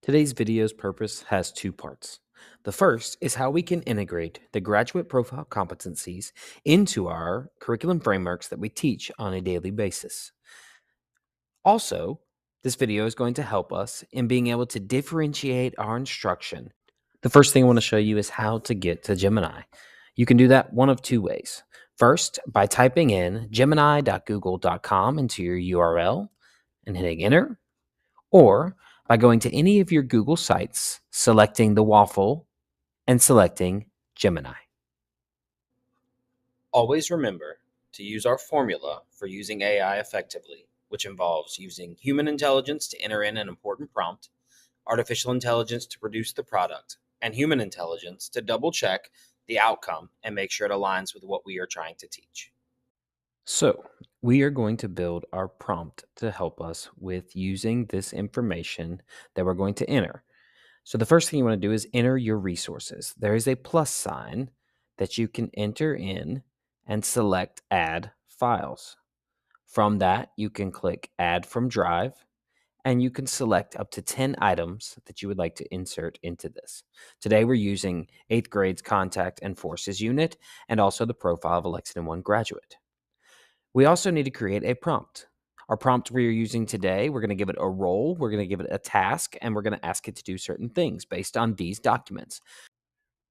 Today's video's purpose has two parts. The first is how we can integrate the graduate profile competencies into our curriculum frameworks that we teach on a daily basis. Also, this video is going to help us in being able to differentiate our instruction. The first thing I want to show you is how to get to Gemini. You can do that one of two ways. First, by typing in gemini.google.com into your URL and hitting enter, or by going to any of your Google sites, selecting the waffle, and selecting Gemini. Always remember to use our formula for using AI effectively, which involves using human intelligence to enter in an important prompt, artificial intelligence to produce the product, and human intelligence to double check the outcome and make sure it aligns with what we are trying to teach. So, we are going to build our prompt to help us with using this information that we're going to enter. So, the first thing you want to do is enter your resources. There is a plus sign that you can enter in and select Add Files. From that, you can click Add from Drive and you can select up to 10 items that you would like to insert into this. Today, we're using 8th grade's Contact and Forces unit and also the profile of a Lexington 1 graduate. We also need to create a prompt. Our prompt we are using today, we're going to give it a role, we're going to give it a task, and we're going to ask it to do certain things based on these documents.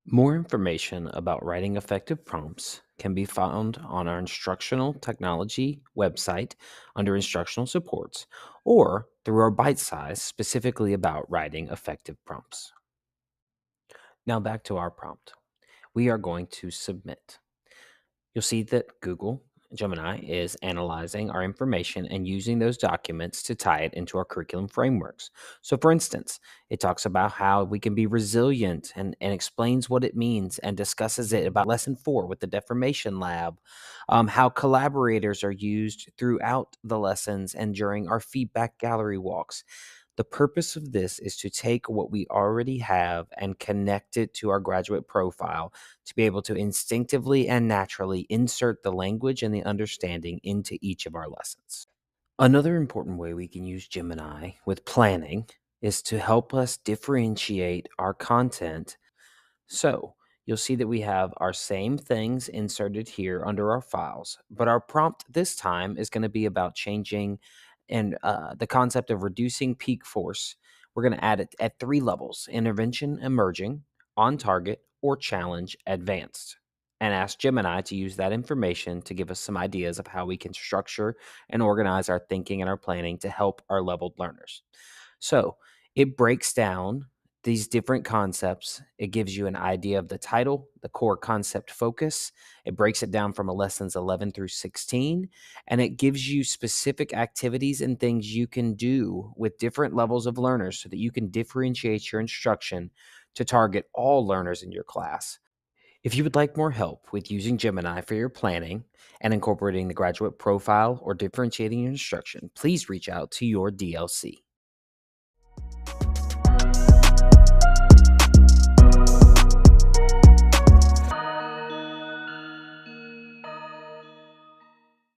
More information about writing effective prompts can be found on our instructional technology website under instructional supports or through our bite size specifically about writing effective prompts. Now back to our prompt. We are going to submit. You'll see that Google Gemini is analyzing our information and using those documents to tie it into our curriculum frameworks. So, for instance, it talks about how we can be resilient and explains what it means and discusses it about lesson 4 with the deformation lab, how collaborators are used throughout the lessons and during our feedback gallery walks. The purpose of this is to take what we already have and connect it to our graduate profile to be able to instinctively and naturally insert the language and the understanding into each of our lessons. Another important way we can use Gemini with planning is to help us differentiate our content. So you'll see that we have our same things inserted here under our files, but our prompt this time is going to be about changing and the concept of reducing peak force. We're going to add it at 3 levels: intervention, emerging, on target, or challenge, advanced. And ask Gemini to use that information to give us some ideas of how we can structure and organize our thinking and our planning to help our leveled learners. So it breaks down these different concepts. It gives you an idea of the title, the core concept focus. It breaks it down from lessons 11 through 16, and it gives you specific activities and things you can do with different levels of learners so that you can differentiate your instruction to target all learners in your class. If you would like more help with using Gemini for your planning and incorporating the graduate profile or differentiating your instruction, please reach out to your DLC.